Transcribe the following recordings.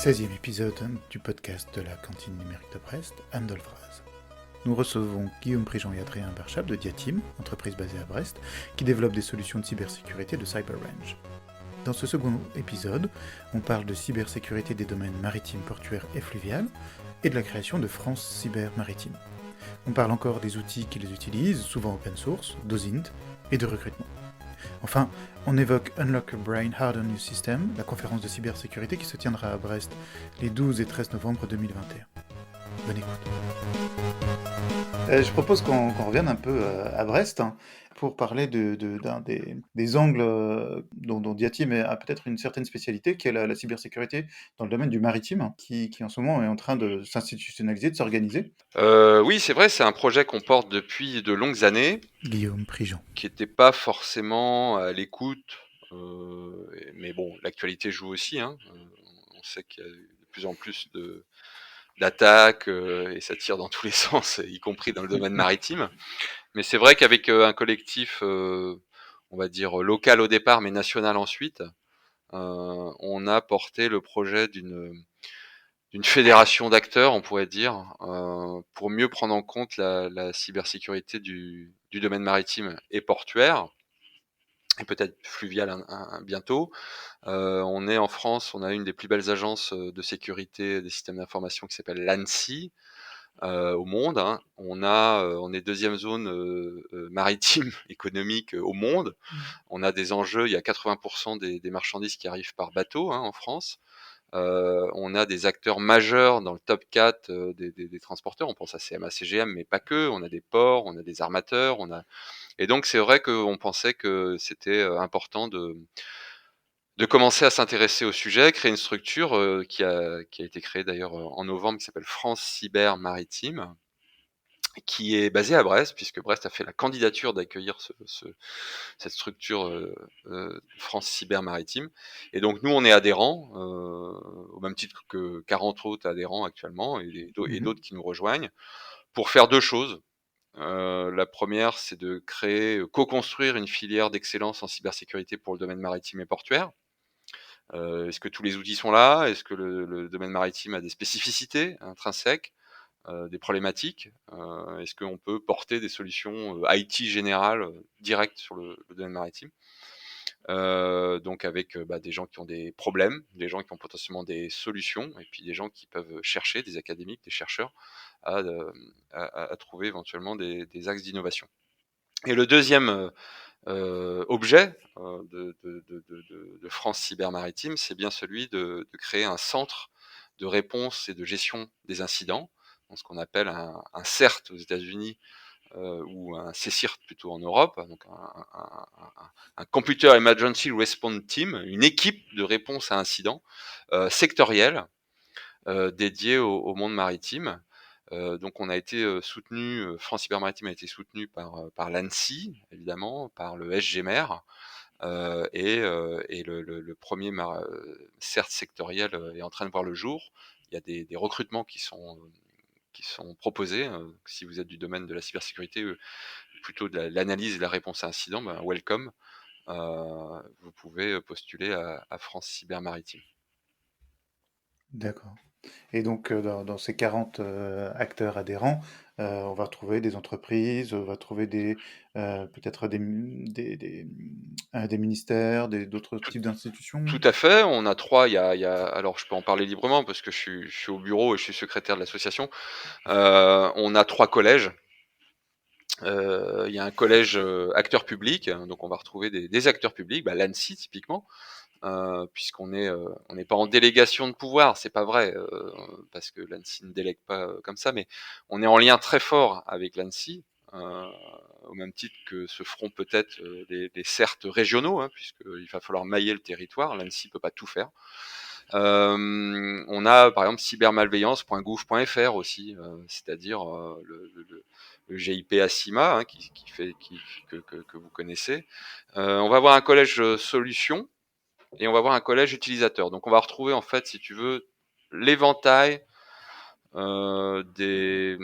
16e épisode du podcast de la cantine numérique de Brest, Andolphrase. Nous recevons Guillaume Prigent et Adrien Barchab de Diatim, entreprise basée à Brest, qui développe des solutions de cybersécurité de CyberRange. Dans ce second épisode, on parle de cybersécurité des domaines maritimes, portuaires et fluviales, et de la création de France Cyber Maritime. On parle encore des outils qui les utilisent, souvent open source, d'OSINT et de recrutement. Enfin, on évoque Unlock a Brain Harden New System, la conférence de cybersécurité qui se tiendra à Brest les 12 et 13 novembre 2021. Bonne écoute. Je propose qu'on revienne un peu à Brest pour parler d'un des angles dont Diatim a peut-être une certaine spécialité, qui est la cybersécurité dans le domaine du maritime, qui en ce moment est en train de s'institutionnaliser, de s'organiser. Oui, c'est vrai, c'est un projet qu'on porte depuis de longues années, Guillaume Prigent. qui n'était pas forcément à l'écoute, mais bon, l'actualité joue aussi, hein. On sait qu'il y a de plus en plus d'attaques, et ça tire dans tous les sens, y compris dans le domaine maritime. Mais c'est vrai qu'avec un collectif, on va dire local au départ, mais national ensuite, on a porté le projet d'une fédération d'acteurs, on pourrait dire, pour mieux prendre en compte la cybersécurité du domaine maritime et portuaire, et peut-être fluvial bientôt. On est en France, on a une des plus belles agences de sécurité des systèmes d'information qui s'appelle l'ANSSI au monde, hein. On est deuxième zone maritime économique au monde. On a des enjeux, il y a 80% des marchandises qui arrivent par bateau, hein, en France. On a des acteurs majeurs dans le top 4 des transporteurs. On pense à CMA, CGM, mais pas que. On a des ports, on a des armateurs, et donc c'est vrai qu'on pensait que c'était important de commencer à s'intéresser au sujet, créer une structure qui a été créée d'ailleurs en novembre, qui s'appelle France Cyber Maritime, qui est basée à Brest, puisque Brest a fait la candidature d'accueillir cette structure France Cyber Maritime. Et donc nous, on est adhérents, au même titre que 40 autres adhérents actuellement, et d'autres qui nous rejoignent, pour faire deux choses. La première, c'est de co-construire une filière d'excellence en cybersécurité pour le domaine maritime et portuaire. Est-ce que tous les outils sont là? Est-ce que le domaine maritime a des spécificités intrinsèques, des problématiques? Est-ce qu'on peut porter des solutions IT générales directes sur le domaine maritime? Donc avec des gens qui ont des problèmes, des gens qui ont potentiellement des solutions, et puis des gens qui peuvent chercher, des académiques, des chercheurs, à trouver éventuellement des axes d'innovation. Et le deuxième objet de France Cyber Maritime, c'est bien celui de créer un centre de réponse et de gestion des incidents, donc ce qu'on appelle un CERT aux États-Unis, ou un CSIRT plutôt en Europe, donc un Computer Emergency Response Team, une équipe de réponse à incidents sectorielle dédiée au monde maritime. Donc on a été soutenu, France Cyber Maritime a été soutenu par l'ANSSI, évidemment, par le SGMER, et le premier CERT sectoriel est en train de voir le jour. Il y a des recrutements qui sont proposés. Si vous êtes du domaine de la cybersécurité, plutôt de l'analyse et de la réponse à incident, welcome. Vous pouvez postuler à France Cyber Maritime. D'accord. Et donc, dans ces 40 acteurs adhérents, on va retrouver des entreprises, on va trouver peut-être des ministères, d'autres Tout, types d'institutions. tout à fait. On a trois. Alors, je peux en parler librement parce que je suis au bureau et je suis secrétaire de l'association. On a trois collèges. Il y a un collège acteurs publics, donc on va retrouver des acteurs publics, l'ANSSI typiquement, on n'est pas en délégation de pouvoir, c'est pas vrai, parce que l'ANSSI ne délègue pas comme ça, mais on est en lien très fort avec l'ANSSI, au même titre que se feront peut-être les CERT régionaux, hein, puisqu'il va falloir mailler le territoire, l'ANSSI peut pas tout faire. On a par exemple cybermalveillance.gouv.fr aussi, c'est-à-dire le GIP ACIMA, hein, que vous connaissez. On va avoir un collège solutions et on va avoir un collège utilisateur. Donc on va retrouver en fait, si tu veux, l'éventail des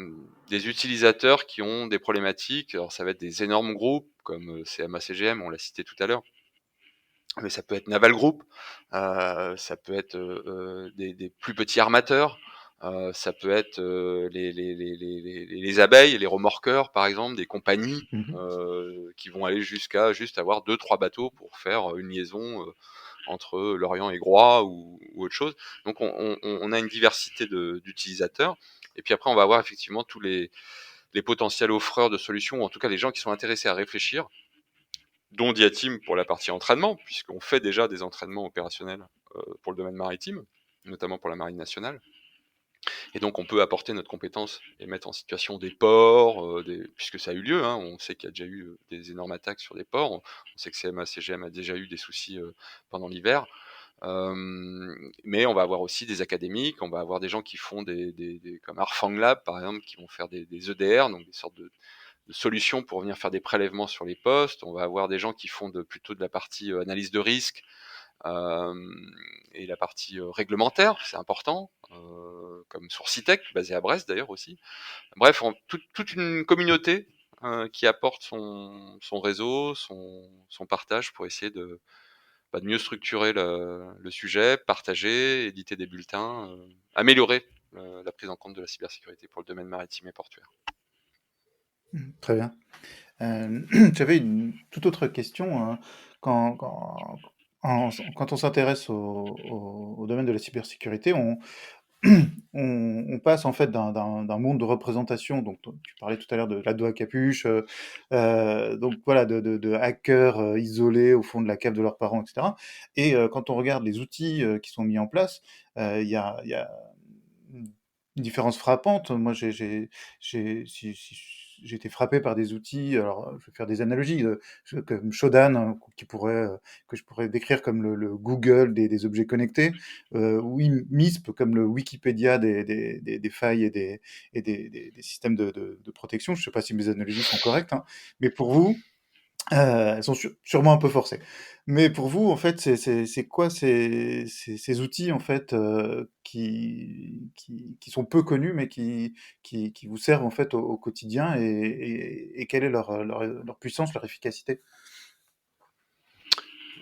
utilisateurs qui ont des problématiques. Alors ça va être des énormes groupes comme CMA CGM, on l'a cité tout à l'heure, mais ça peut être Naval Group, ça peut être des plus petits armateurs, ça peut être les abeilles, les remorqueurs par exemple, des compagnies Mhm. qui vont aller jusqu'à juste avoir 2-3 bateaux pour faire une liaison entre Lorient et Groix ou autre chose. Donc on a une diversité d'utilisateurs. Et puis après, on va avoir effectivement tous les potentiels offreurs de solutions, ou en tout cas les gens qui sont intéressés à réfléchir, dont Diatim pour la partie entraînement, puisqu'on fait déjà des entraînements opérationnels pour le domaine maritime, notamment pour la Marine nationale. Et donc on peut apporter notre compétence et mettre en situation des ports, puisque ça a eu lieu, hein, on sait qu'il y a déjà eu des énormes attaques sur des ports, on sait que CMA, CGM a déjà eu des soucis pendant l'hiver. Mais on va avoir aussi des académiques, on va avoir des gens qui font comme Arfang Lab par exemple, qui vont faire des EDR, donc des sortes de solutions pour venir faire des prélèvements sur les postes. On va avoir des gens qui font plutôt de la partie analyse de risque et la partie réglementaire, c'est important, comme Sourcitech, basé à Brest d'ailleurs aussi. Bref, toute une communauté qui apporte son réseau, son partage pour essayer de mieux structurer le sujet, partager, éditer des bulletins, améliorer la prise en compte de la cybersécurité pour le domaine maritime et portuaire. Très bien. J'avais une toute autre question, hein. Quand, quand, quand on s'intéresse au domaine de la cybersécurité, on passe en fait d'un monde de représentation. Donc, tu parlais tout à l'heure de l'ado à capuche, donc voilà, de hackers isolés au fond de la cave de leurs parents, etc. Et quand on regarde les outils qui sont mis en place, il y a une différence frappante. Moi, j'ai été frappé par des outils. Alors, je vais faire des analogies comme Shodan, hein, que je pourrais décrire comme le Google des objets connectés, ou MISP comme le Wikipédia des failles des systèmes de protection. Je ne sais pas si mes analogies sont correctes, hein, mais pour vous, elles sont sûrement un peu forcées. Mais pour vous, en fait, c'est quoi ces outils, en fait, qui sont peu connus, mais qui vous servent, en fait, au quotidien et quelle est leur puissance, leur efficacité?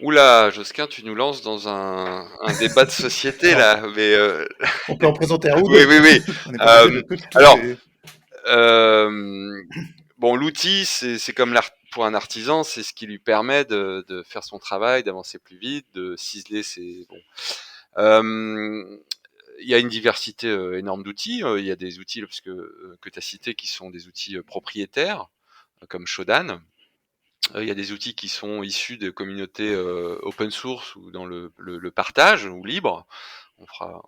Oula, Josquin, tu nous lances dans un débat de société Alors, là, mais on peut en présenter un ou oui, deux. oui, oui. On n'est pas obligé de tous Alors, les... bon, l'outil, c'est comme pour un artisan, c'est ce qui lui permet de faire son travail, d'avancer plus vite, de ciseler ses. Bon. Il y a une diversité énorme d'outils. Il y a des outils que tu as cités qui sont des outils propriétaires, comme Shodan. Il y a des outils qui sont issus de communautés open source ou dans le partage ou libre.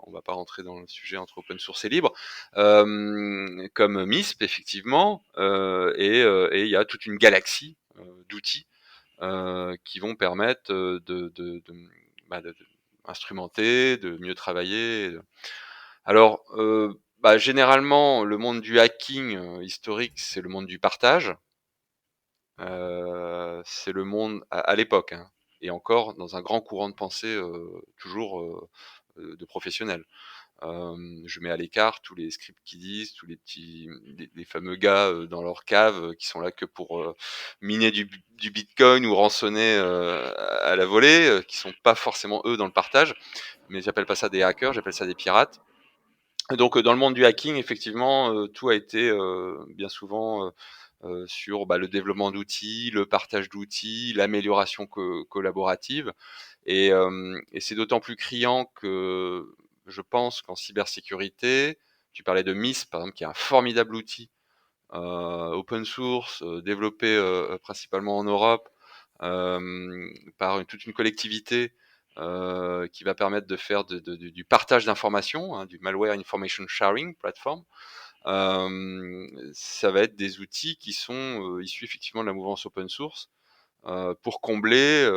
On va pas rentrer dans le sujet entre open source et libre, comme MISP effectivement, et il y a toute une galaxie d'outils qui vont permettre de instrumenter, de mieux travailler. Alors, généralement, le monde du hacking historique, c'est le monde du partage. C'est le monde à l'époque, hein, et encore dans un grand courant de pensée toujours de professionnels. Je mets à l'écart tous les scripts qui disent, tous les fameux gars dans leur cave qui sont là que pour miner du bitcoin ou rançonner à la volée, qui sont pas forcément eux dans le partage, mais j'appelle pas ça des hackers, j'appelle ça des pirates. Et donc dans le monde du hacking, effectivement, tout a été bien souvent sur le développement d'outils, le partage d'outils, l'amélioration collaborative. Et c'est d'autant plus criant que je pense qu'en cybersécurité, tu parlais de MIS, par exemple, qui est un formidable outil open source, développé principalement en Europe par toute une collectivité qui va permettre de faire du partage d'informations, hein, du Malware Information Sharing Platform. Ça va être des outils qui sont issus effectivement de la mouvance open source pour combler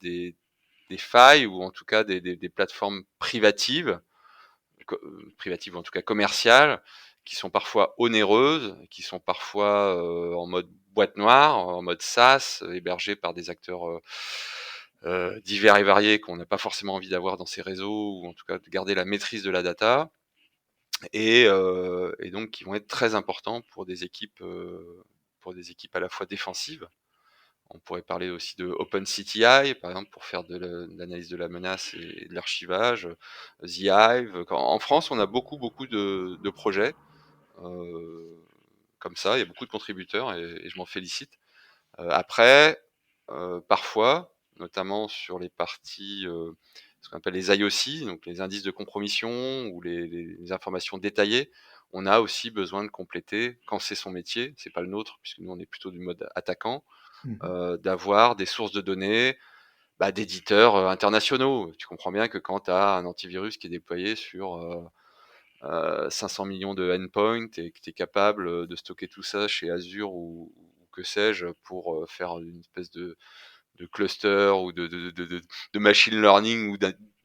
des failles ou en tout cas des plateformes privatives, privatives ou en tout cas commerciales, qui sont parfois onéreuses, qui sont parfois en mode boîte noire, en mode SaaS, hébergées par des acteurs divers et variés qu'on n'a pas forcément envie d'avoir dans ces réseaux, ou en tout cas de garder la maîtrise de la data, et donc qui vont être très importants pour des équipes à la fois défensives, On pourrait parler aussi de OpenCTI, par exemple, pour faire de l'analyse de la menace et de l'archivage, The Hive. En France, on a beaucoup de projets comme ça, il y a beaucoup de contributeurs et je m'en félicite. Après, parfois, notamment sur les parties, ce qu'on appelle les IOC, donc les indices de compromission ou les informations détaillées, on a aussi besoin de compléter, quand c'est son métier, c'est pas le nôtre, puisque nous on est plutôt du mode attaquant, Mhm. d'avoir des sources de données, d'éditeurs internationaux. Tu comprends bien que quand tu as un antivirus qui est déployé sur 500 millions de endpoints et que tu es capable de stocker tout ça chez Azure ou que sais-je pour faire une espèce de cluster ou de machine learning ou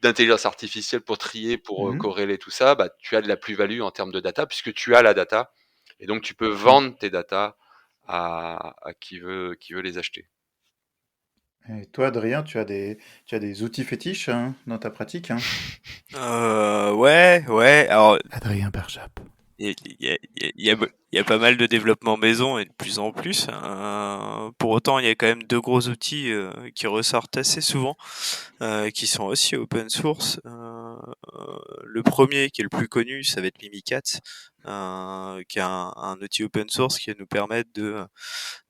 d'intelligence artificielle pour trier, pour Mhm. corréler tout ça, tu as de la plus-value en termes de data puisque tu as la data et donc tu peux Ouais. vendre tes data à qui veut les acheter. Et toi, Adrien, tu as des outils fétiches hein, dans ta pratique hein? Ouais, ouais. Alors, Adrien Berchap. il y a pas mal de développement maison et de plus en plus. Pour autant, il y a quand même deux gros outils qui ressortent assez souvent, qui sont aussi open source. Le premier, qui est le plus connu, ça va être Mimikat, qui est un outil open source qui va nous permettre de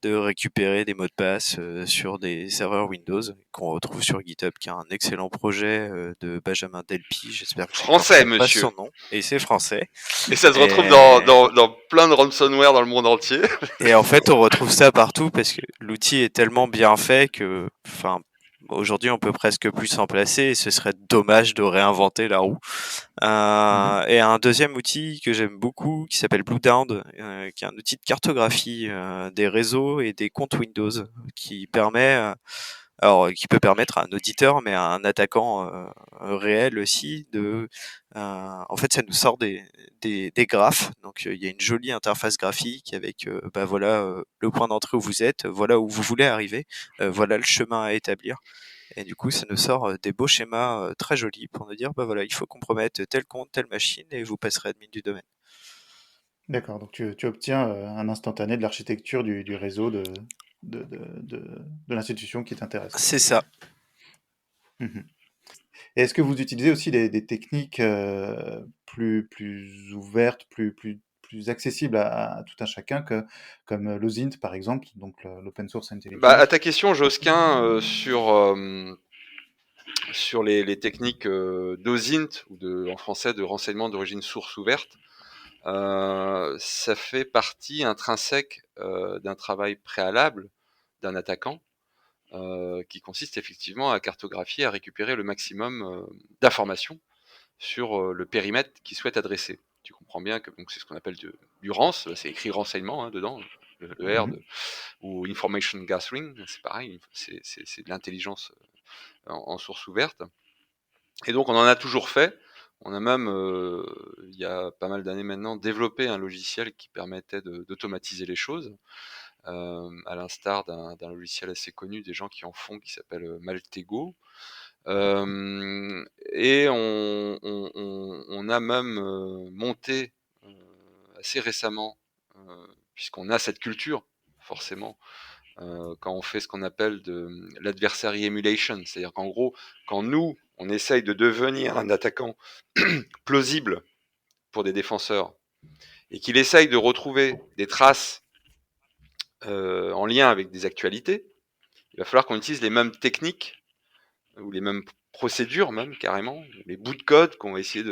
récupérer des mots de passe sur des serveurs Windows qu'on retrouve sur GitHub, qui est un excellent projet de Benjamin Delpy. J'espère que Français, j'écorcherai pas monsieur. son nom. Et c'est français. Et ça se retrouve Et, dans plein de ransomware dans le monde entier. et en fait, on retrouve ça partout parce que l'outil est tellement bien fait que, enfin, aujourd'hui, on peut presque plus s'en placer et ce serait dommage de réinventer la roue. Mhm. Et un deuxième outil que j'aime beaucoup qui s'appelle Bluedown, qui est un outil de cartographie des réseaux et des comptes Windows qui permet, qui peut permettre à un auditeur, mais à un attaquant réel aussi, en fait, ça nous sort des graphes. Donc, il y a une jolie interface graphique avec, voilà, le point d'entrée où vous êtes, voilà où vous voulez arriver, voilà le chemin à établir. Et du coup, ça nous sort des beaux schémas très jolis pour nous dire, voilà, il faut compromettre tel compte, telle machine, et vous passerez admin du domaine. D'accord, donc tu obtiens un instantané de l'architecture du réseau de l'institution qui t'intéresse, quoi. C'est ça. Mhm. Et est-ce que vous utilisez aussi des techniques plus ouvertes, plus accessibles à tout un chacun, comme l'OSINT par exemple, donc l'Open Source À Intelligence? ta question, Josquin, sur les techniques d'OSINT, en français de renseignement d'origine source ouverte, ça fait partie intrinsèque d'un travail préalable d'un attaquant qui consiste effectivement à cartographier, à récupérer le maximum d'informations sur le périmètre qu'il souhaite adresser. Tu comprends bien que donc, c'est ce qu'on appelle du RANS, c'est écrit renseignement dedans, le R Mhm. ou Information Gathering, c'est pareil, c'est de l'intelligence en source ouverte. Et donc on en a toujours fait. On a même, il y a pas mal d'années maintenant, développé un logiciel qui permettait d'automatiser les choses, à l'instar d'un logiciel assez connu, des gens qui en font, qui s'appelle Maltego. Et on a même monté assez récemment, puisqu'on a cette culture, forcément, quand on fait ce qu'on appelle de l'adversary emulation, c'est-à-dire qu'en gros, quand nous, on essaye de devenir un attaquant plausible pour des défenseurs, et qu'il essaye de retrouver des traces en lien avec des actualités, il va falloir qu'on utilise les mêmes techniques ou les mêmes procédures même carrément, les bouts de code qu'on va essayer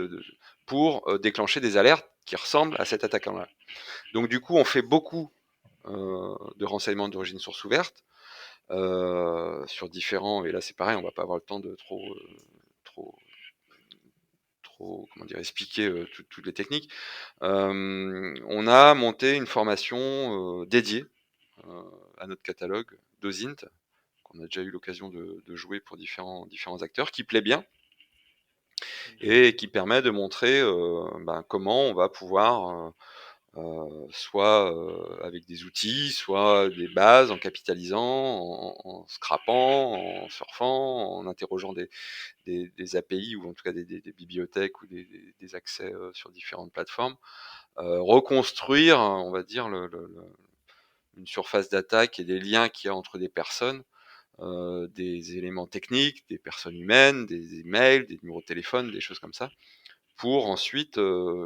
pour déclencher des alertes qui ressemblent à cet attaquant-là. Donc du coup, on fait beaucoup de renseignements d'origine source ouverte sur différents, et là c'est pareil, on va pas avoir le temps de trop, comment dire, expliquer toutes les techniques. On a monté une formation dédiée à notre catalogue d'OSINT, qu'on a déjà eu l'occasion de jouer pour différents acteurs, qui plaît bien et qui permet de montrer comment on va pouvoir, soit avec des outils, soit des bases, en capitalisant, en scrapant, en surfant, en interrogeant des API ou en tout cas des bibliothèques ou des accès sur différentes plateformes, reconstruire, on va dire, une surface d'attaque et des liens qu'il y a entre des personnes, des éléments techniques, des personnes humaines, des emails, des numéros de téléphone, des choses comme ça, pour ensuite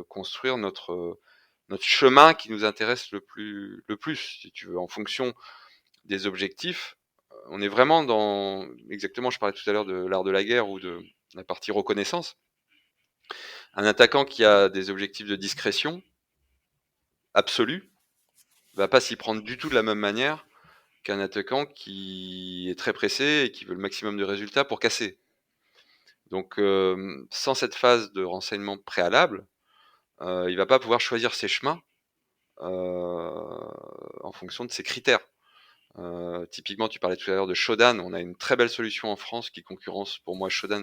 construire notre chemin qui nous intéresse le plus, si tu veux, en fonction des objectifs. On est vraiment dans, exactement, je parlais tout à l'heure de l'art de la guerre ou de la partie reconnaissance. Un attaquant qui a des objectifs de discrétion absolue va pas s'y prendre du tout de la même manière qu'un attaquant qui est très pressé et qui veut le maximum de résultats pour casser. Donc, sans cette phase de renseignement préalable, il va pas pouvoir choisir ses chemins en fonction de ses critères. Typiquement, tu parlais tout à l'heure de Shodan. On a une très belle solution en France qui concurrence pour moi Shodan,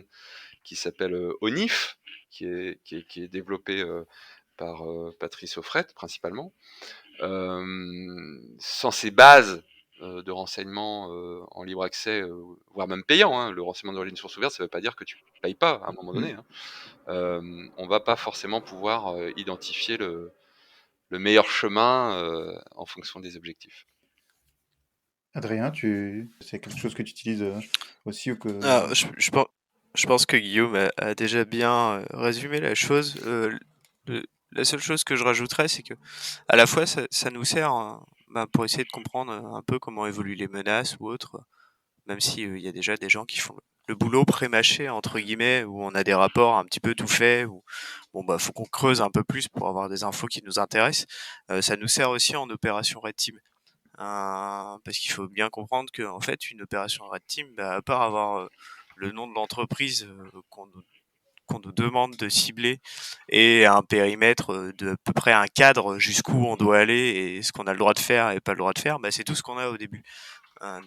qui s'appelle Onif, qui est développé par Patrice Offret principalement. Sans ces bases de renseignement en libre accès, voire même payant, hein. Le renseignement de ligne source ouverte, ça ne veut pas dire que tu payes pas à un moment donné, hein. On va pas forcément pouvoir identifier le meilleur chemin en fonction des objectifs. Adrien, c'est quelque chose que tu utilises aussi ou que... Ah, je pense que Guillaume a déjà bien résumé la chose. La seule chose que je rajouterais, c'est que à la fois ça nous sert pour essayer de comprendre un peu comment évoluent les menaces ou autres, même si il y a déjà des gens qui font le boulot pré-mâché entre guillemets, où on a des rapports un petit peu tout faits, où bon bah faut qu'on creuse un peu plus pour avoir des infos qui nous intéressent. Ça nous sert aussi en opération Red Team. Parce qu'il faut bien comprendre que en fait une opération Red Team, à part avoir le nom de l'entreprise qu'on nous demande de cibler et un périmètre de à peu près un cadre jusqu'où on doit aller et ce qu'on a le droit de faire et pas le droit de faire, c'est tout ce qu'on a au début.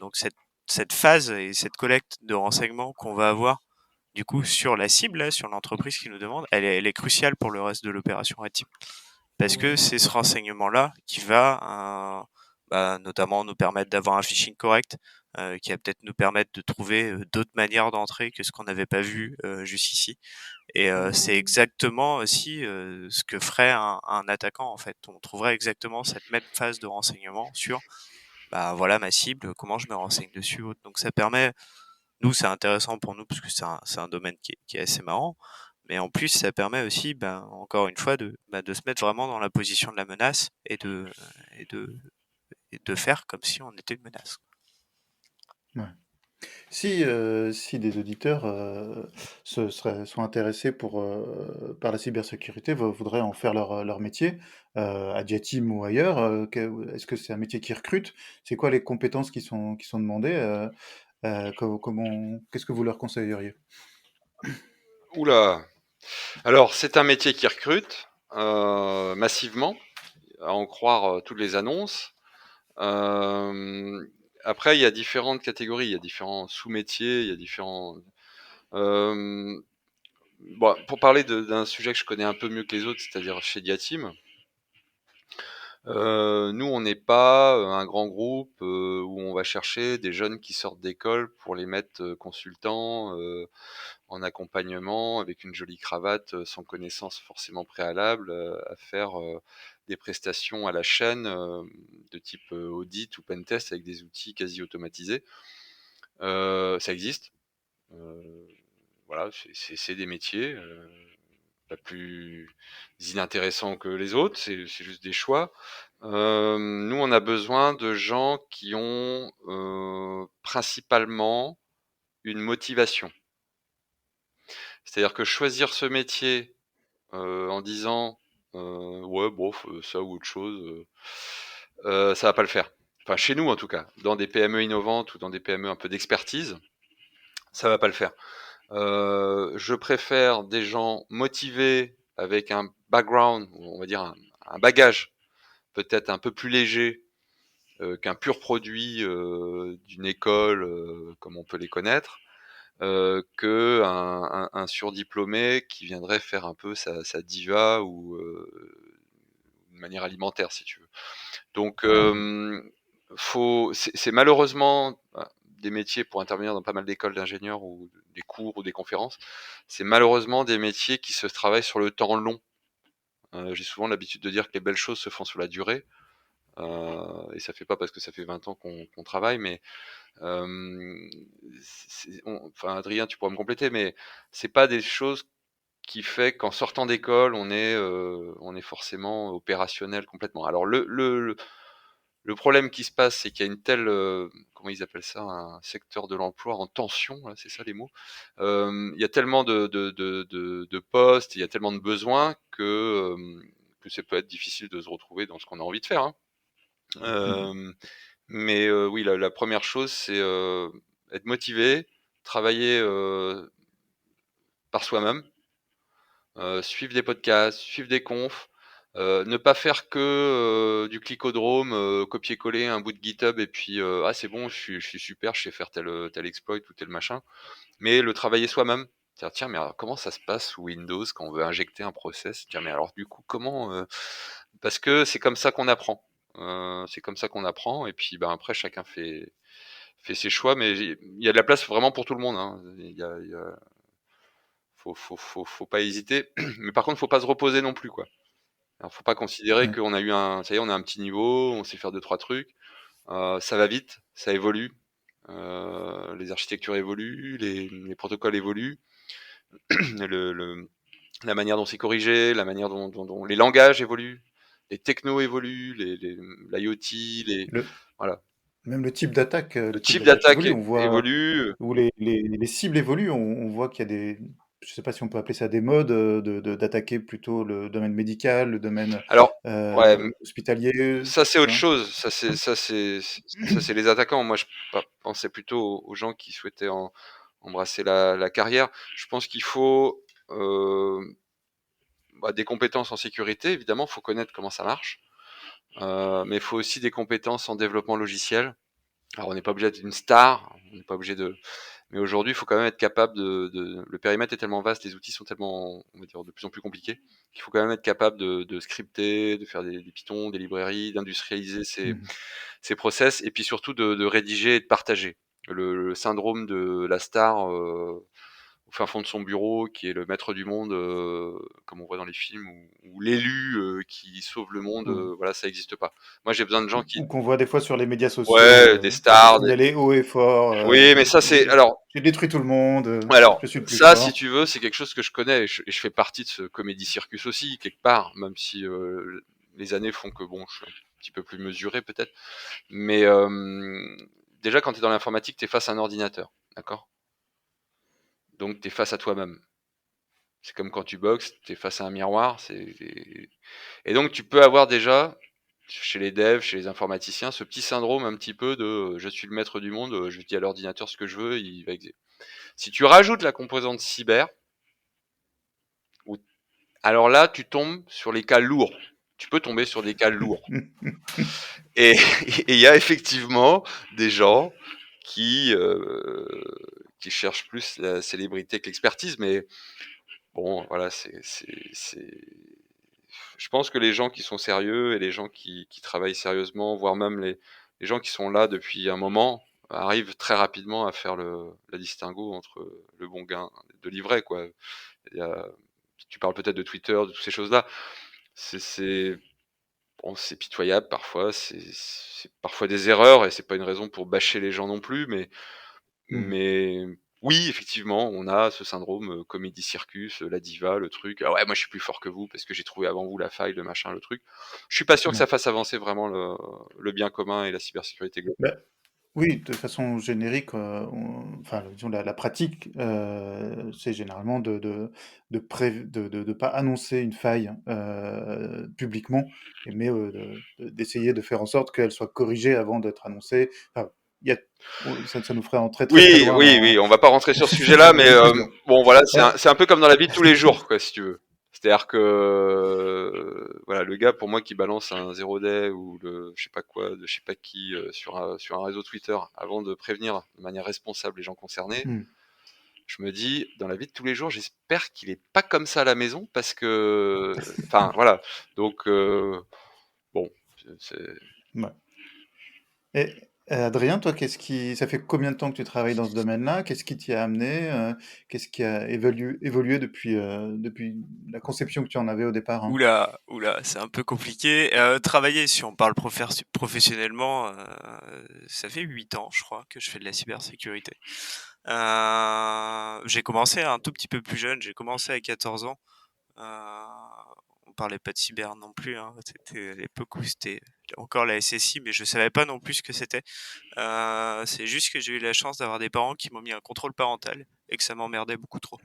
Donc cette phase et cette collecte de renseignements qu'on va avoir du coup sur la cible, là, sur l'entreprise qui nous demande, elle est cruciale pour le reste de l'opération Red Team. Parce que c'est ce renseignement-là qui va notamment nous permettre d'avoir un phishing correct, qui va peut-être nous permettre de trouver d'autres manières d'entrer que ce qu'on n'avait pas vu jusqu'ici. Et c'est exactement aussi ce que ferait un attaquant en fait. On trouverait exactement cette même phase de renseignement sur voilà ma cible, comment je me renseigne dessus. Donc ça permet, nous c'est intéressant pour nous parce que c'est un domaine qui est assez marrant. Mais en plus, ça permet aussi, encore une fois, de se mettre vraiment dans la position de la menace et de faire comme si on était une menace. Ouais. Si des auditeurs sont intéressés par la cybersécurité, voudraient en faire leur métier, à Diatim ou ailleurs, est-ce que c'est un métier qui recrute? C'est quoi les compétences qui sont demandées? Qu'est-ce que vous leur conseilleriez? Oula. Alors, c'est un métier qui recrute massivement, à en croire toutes les annonces. Après, il y a différentes catégories, il y a différents sous-métiers, il y a différents. Bon, pour parler d'un sujet que je connais un peu mieux que les autres, c'est-à-dire chez Diatim, nous, on n'est pas un grand groupe où on va chercher des jeunes qui sortent d'école pour les mettre consultants en accompagnement avec une jolie cravate, sans connaissance forcément préalable, à faire des prestations à la chaîne de type audit ou pentest avec des outils quasi automatisés. Ça existe. Voilà, c'est des métiers pas plus inintéressants que les autres, c'est juste des choix. Nous, on a besoin de gens qui ont principalement une motivation. C'est-à-dire que choisir ce métier en disant ouais, bof, ça ou autre chose, ça va pas le faire. Enfin, chez nous en tout cas, dans des PME innovantes ou dans des PME un peu d'expertise, ça va pas le faire. Je préfère des gens motivés avec un background, on va dire un bagage peut-être un peu plus léger qu'un pur produit d'une école comme on peut les connaître, que un surdiplômé qui viendrait faire un peu sa diva ou de manière alimentaire, si tu veux. Donc, c'est malheureusement des métiers pour intervenir dans pas mal d'écoles d'ingénieurs ou des cours ou des conférences. C'est malheureusement des métiers qui se travaillent sur le temps long. J'ai souvent l'habitude de dire que les belles choses se font sur la durée. Et ça fait pas parce que ça fait 20 ans qu'on travaille, mais enfin Adrien, tu pourras me compléter, mais c'est pas des choses qui fait qu'en sortant d'école, on est forcément opérationnel complètement. Alors le problème qui se passe, c'est qu'il y a une telle, comment ils appellent ça? Un secteur de l'emploi en tension, là, c'est ça les mots? Il y a tellement de postes, il y a tellement de besoins que ça peut être difficile de se retrouver dans ce qu'on a envie de faire, hein. Hem, mais oui, la 1re chose, c'est, être motivé, travailler, par soi-même. Suivre des podcasts, suivre des confs, ne pas faire que, du clicodrome, copier-coller un bout de GitHub et puis, «Ah c'est bon, je suis super, je sais faire tel exploit ou tel machin», mais le travailler soi-même. Dire: «Tiens, mais alors comment ça se passe sous Windows quand on veut injecter un process? Tiens, mais alors du coup comment, parce que c'est comme ça qu'on apprend. C'est comme ça qu'on apprend et puis, ben, après chacun fait ses choix, mais il y a de la place vraiment pour tout le monde, hein. Il y a faut pas hésiter, mais par contre, faut pas se reposer non plus, quoi. Alors, faut pas considérer Ouais. qu'on a eu ça y est, on a un petit niveau, on sait faire 2-3 trucs. Ça va vite, ça évolue, les architectures évoluent, les protocoles évoluent, le la manière dont c'est corrigé, la manière dont les langages évoluent, les technos évoluent, l'IoT, Le, voilà. même Le le type type d'attaque d'attaque évolue. On voit évolue. où les cibles évoluent. On voit qu'il y a je sais pas si on peut appeler ça des modes, d'attaquer plutôt le domaine médical, le domaine Alors, ouais, hospitalier, ça, c'est tu autre vois. chose. Ça, c'est les attaquants. Moi, je pensais plutôt aux gens qui souhaitaient embrasser la carrière. Je pense qu'il faut des compétences en sécurité, évidemment. Il faut connaître comment ça marche. Mais il faut aussi des compétences en développement logiciel. Alors, on n'est pas obligé d'être une star. On n'est pas obligé de. Mais aujourd'hui, il faut quand même être capable Le périmètre est tellement vaste, les outils sont tellement, on va dire, de plus en plus compliqués, qu'il faut quand même être capable de scripter, de faire des Python, des librairies, d'industrialiser Mhm. ces process, et puis surtout de rédiger et de partager. Le syndrome de la star au fin fond de son bureau, qui est le maître du monde, comme on voit dans les films, ou l'élu qui sauve le monde, Ou, voilà, ça n'existe pas. Moi, j'ai besoin de gens qui, ou qu'on voit des fois sur les médias sociaux, ouais, des stars, signaler haut et fort. oui, mais ça c'est, alors, J'ai détruit tout le monde, je suis le plus ça, si fort. tu veux, c'est quelque chose que je connais, et je fais partie de ce comédie circus aussi, quelque part, même si les années font que bon, je suis un petit peu plus mesuré peut-être. Mais déjà, quand tu es dans l'informatique, tu es face à un ordinateur, d'accord? Donc tu es face à toi-même. C'est comme quand tu boxes, tu es face à un miroir. Et donc tu peux avoir déjà, chez les devs, chez les informaticiens, ce petit syndrome un petit peu de je suis le maître du monde, je dis à l'ordinateur ce que je veux, il va exécuter. Si tu rajoutes la composante cyber, ou alors là, tu tombes sur les cas lourds. Tu peux tomber sur des cas lourds. Et il y a effectivement des gens qui, euh, qui cherchent plus la célébrité que l'expertise, mais bon, voilà, je pense que les gens qui sont sérieux et les gens qui travaillent sérieusement, voire même les gens qui sont là depuis un moment, arrivent très rapidement à faire la distinguo entre le bon gain de l'ivraie, quoi. Il y a- Tu parles peut-être de Twitter, de toutes ces choses-là. C'est bon, c'est pitoyable parfois, c'est parfois des erreurs, et c'est pas une raison pour bâcher les gens non plus, Mhm. mais oui, effectivement, on a ce syndrome, comédie circus, la diva, le truc: «Ah ouais, moi je suis plus fort que vous parce que j'ai trouvé avant vous la faille, le machin, le truc». Je suis pas sûr que ça Ouais. fasse avancer vraiment le bien commun et la cybersécurité globale. Bah, oui, de façon générique, enfin, disons, la pratique, c'est généralement de pas annoncer une faille publiquement, mais d'essayer de faire en sorte qu'elle soit corrigée avant d'être annoncée. Enfin, il y a, ça nous ferait entrer très très Oui, loin oui, oui, dans, on va pas rentrer sur ce sujet-là, dans mais une question. bon, voilà, Ouais. c'est un peu comme dans la vie de tous les jours, quoi, si tu veux. C'est-à-dire que voilà, le gars, pour moi, qui balance un 0 day ou le je sais pas quoi de je sais pas qui, sur un réseau Twitter, avant de prévenir de manière responsable les gens concernés, Hmm. je me dis, dans la vie de tous les jours, j'espère qu'il est pas comme ça à la maison, parce que, enfin, voilà. Donc bon, c'est Ouais. Adrien, toi, ça fait combien de temps que tu travailles dans ce domaine-là? Qu'est-ce qui t'y a amené? Qu'est-ce qui a évolué depuis la conception que tu en avais au départ, hein? Oula, oula, c'est un peu compliqué. Travailler, si on parle professionnellement, ça fait 8 ans, je crois, que je fais de la cybersécurité. J'ai commencé un tout petit peu plus jeune, j'ai commencé à 14 ans. Euh, on parlait pas de cyber non plus, hein. C'était à l'époque où c'était encore la SSI, mais je savais pas non plus ce que c'était. C'est juste que j'ai eu la chance d'avoir des parents qui m'ont mis un contrôle parental et que ça m'emmerdait beaucoup trop.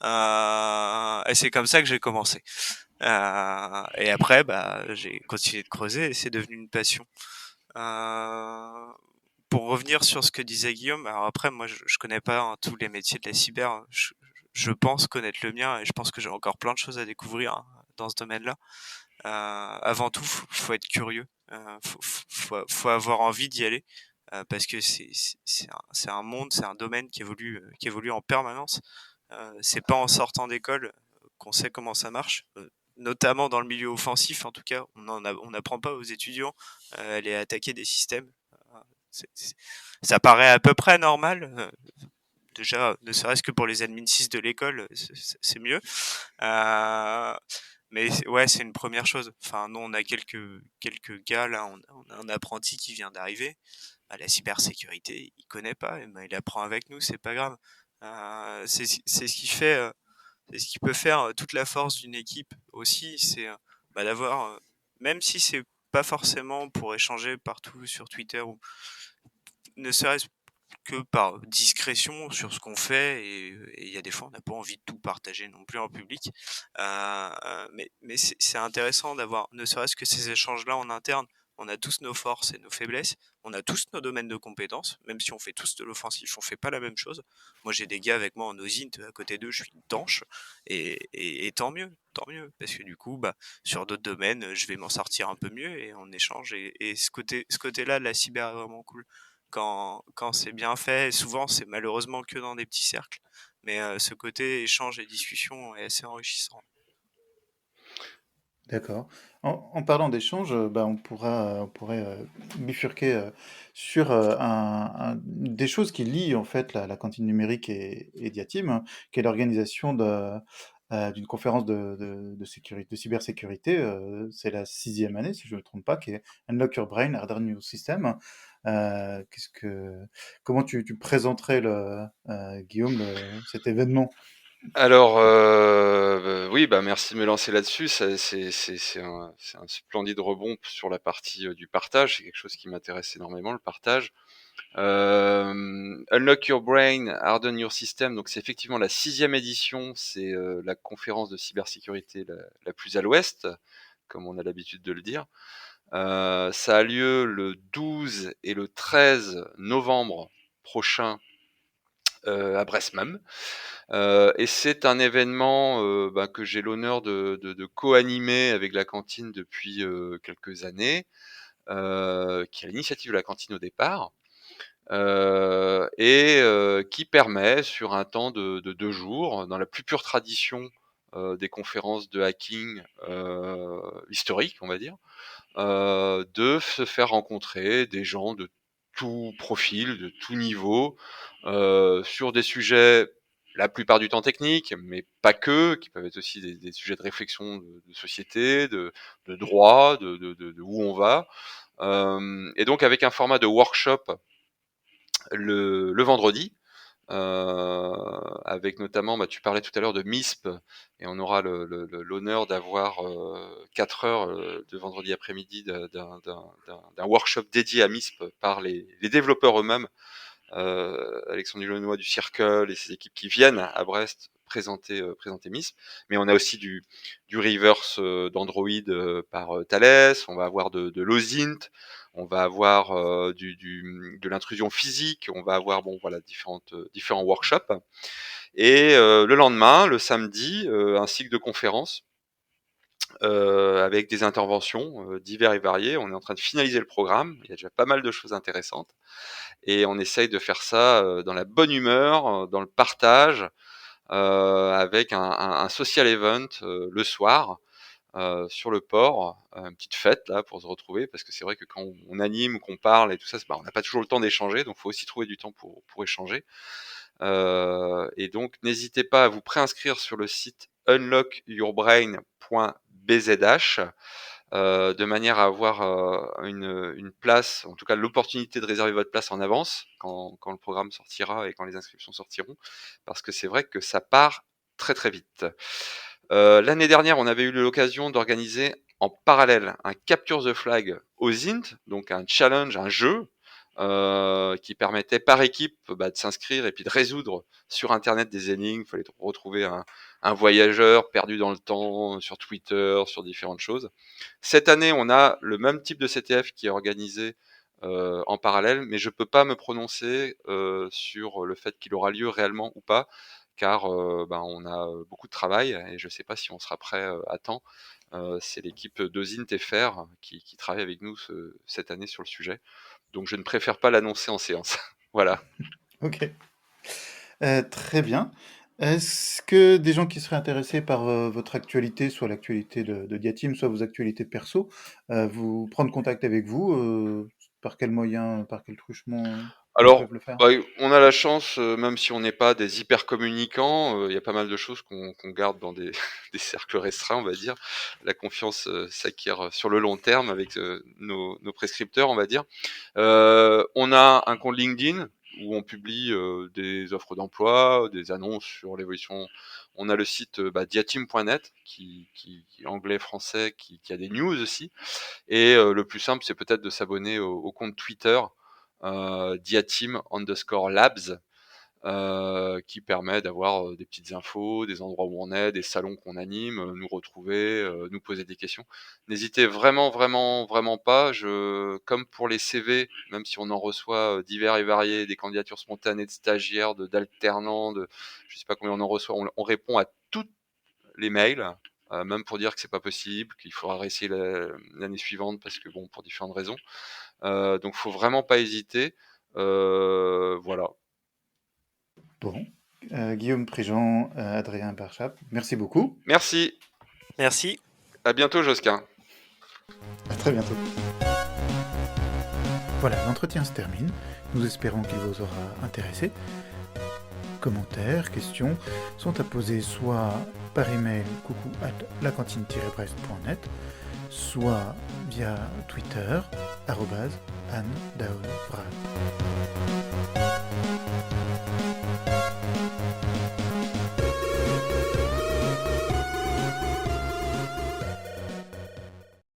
Et c'est comme ça que j'ai commencé. Et après, bah, j'ai continué de creuser et c'est devenu une passion. Euh, pour revenir sur ce que disait Guillaume, alors après, moi, je connais pas hein, tous les métiers de la cyber. Je pense connaître le mien et je pense que j'ai encore plein de choses à découvrir hein, dans ce domaine-là. Avant tout, faut être curieux. Faut avoir envie d'y aller parce que c'est un monde, c'est un domaine qui évolue en permanence. C'est pas en sortant d'école qu'on sait comment ça marche. Notamment dans le milieu offensif, en tout cas, on n'apprend pas aux étudiants à aller attaquer des systèmes. Ça paraît à peu près normal. Déjà, ne serait-ce que pour les admin 6 de l'école, c'est mieux. Mais ouais, c'est une première chose. Enfin, nous, on a quelques gars là. On a un apprenti qui vient d'arriver. À la cybersécurité, il connaît pas. Et ben, il apprend avec nous, c'est pas grave. C'est ce qui fait, c'est ce qui peut faire toute la force d'une équipe aussi. C'est bah, d'avoir, même si c'est pas forcément pour échanger partout sur Twitter ou ne serait-ce que par discrétion sur ce qu'on fait et il y a des fois on n'a pas envie de tout partager non plus en public mais c'est intéressant d'avoir ne serait-ce que ces échanges là en interne. On a tous nos forces et nos faiblesses, on a tous nos domaines de compétences, même si on fait tous de l'offensif, on fait pas la même chose. Moi j'ai des gars avec moi en OSINT, à côté d'eux je suis une tanche et tant mieux parce que du coup bah sur d'autres domaines je vais m'en sortir un peu mieux et on échange et ce côté là de la cyber est vraiment cool quand c'est bien fait. Souvent, c'est malheureusement que dans des petits cercles, mais ce côté échange et discussion est assez enrichissant. D'accord. En parlant d'échange, bah, on pourrait bifurquer sur des choses qui lient en fait la cantine numérique et Diatim, hein, qui est l'organisation d'une conférence de sécurité, de cybersécurité. C'est la 6e année, si je ne me trompe pas, qui est Unlock Your Brain, Harder New System. Comment tu présenterais Guillaume, cet événement? Alors, oui, bah, merci de me lancer là-dessus. C'est un splendide rebond sur la partie, du partage. C'est quelque chose qui m'intéresse énormément, le partage. Unlock Your Brain, Harden Your System, donc c'est effectivement la 6e édition. C'est, la conférence de cybersécurité la plus à l'ouest, comme on a l'habitude de le dire. Ça a lieu le 12 et le 13 novembre prochain, à Brest même. Et c'est un événement bah, que j'ai l'honneur de co-animer avec la cantine depuis quelques années, qui est à l'initiative de la cantine au départ, et qui permet sur un temps de 2 jours, dans la plus pure tradition des conférences de hacking historiques, on va dire, de se faire rencontrer des gens de tout profil, de tout niveau, sur des sujets la plupart du temps techniques, mais pas que, qui peuvent être aussi des sujets de réflexion de société, de droit, de où on va. Et donc avec un format de workshop le vendredi, avec notamment, bah, tu parlais tout à l'heure de MISP, et on aura l'honneur d'avoir 4 heures de vendredi après-midi d'un workshop dédié à MISP par les développeurs eux-mêmes, Alexandre Dulenois du Circle et ses équipes qui viennent à Brest présenter MISP. Mais on a aussi du reverse d'Android par Thales, on va avoir de l'OSINT, on va avoir de l'intrusion physique, on va avoir bon voilà différents workshops. Et le lendemain, le samedi, un cycle de conférences avec des interventions divers et variées. On est en train de finaliser le programme, il y a déjà pas mal de choses intéressantes. Et on essaye de faire ça dans la bonne humeur, dans le partage, avec un social event le soir, sur le port, une petite fête là pour se retrouver, parce que c'est vrai que quand on anime ou qu'on parle et tout ça, on n'a pas toujours le temps d'échanger, donc il faut aussi trouver du temps pour échanger. Et donc n'hésitez pas à vous préinscrire sur le site unlockyourbrain.bzh, de manière à avoir une place, en tout cas l'opportunité de réserver votre place en avance quand le programme sortira et quand les inscriptions sortiront, parce que c'est vrai que ça part très très vite. L'année dernière, on avait eu l'occasion d'organiser en parallèle un Capture the Flag au Zint, donc un challenge, un jeu, qui permettait par équipe de s'inscrire et puis de résoudre sur Internet des énigmes. Il fallait retrouver un voyageur perdu dans le temps, sur Twitter, sur différentes choses. Cette année, on a le même type de CTF qui est organisé en parallèle, mais je peux pas me prononcer sur le fait qu'il aura lieu réellement ou pas, car on a beaucoup de travail et je sais pas si on sera prêt à temps. C'est l'équipe d'Ozint FR qui travaille avec nous cette année sur le sujet. Donc je ne préfère pas l'annoncer en séance. Voilà. Ok. Très bien. Est-ce que des gens qui seraient intéressés par votre actualité, soit l'actualité de Diatim, soit vos actualités perso, vous prendre contact avec vous, par quel moyen, par quel truchement ils Alors, peuvent le faire? on a la chance, même si on n'est pas des hyper communicants, il y a pas mal de choses qu'on garde dans des des cercles restreints, on va dire. La confiance, s'acquiert sur le long terme avec, nos prescripteurs, on va dire. On a un compte LinkedIn où on publie, des offres d'emploi, des annonces sur l'évolution. On a le site, diatim.net qui anglais-français, qui a des news aussi. Et le plus simple, c'est peut-être de s'abonner au compte Twitter, diatim_labs, qui permet d'avoir des petites infos, des endroits où on est, des salons qu'on anime, nous retrouver, nous poser des questions. N'hésitez vraiment, vraiment, vraiment pas. Comme pour les CV, même si on en reçoit divers et variés, des candidatures spontanées de stagiaires, d'alternants, je sais pas combien on en reçoit, on répond à toutes les mails, même pour dire que c'est pas possible, qu'il faudra réessayer l'année suivante parce que bon, pour différentes raisons. Donc faut vraiment pas hésiter. Voilà. Bon. Guillaume Prigent, Adrien Barchap, merci beaucoup. Merci. Merci. À bientôt, Josquin. À très bientôt. Voilà, l'entretien se termine. Nous espérons qu'il vous aura intéressé. Commentaires, questions sont à poser soit par email coucou@lacantine-brest.net, soit via Twitter @AnneDaulvraz.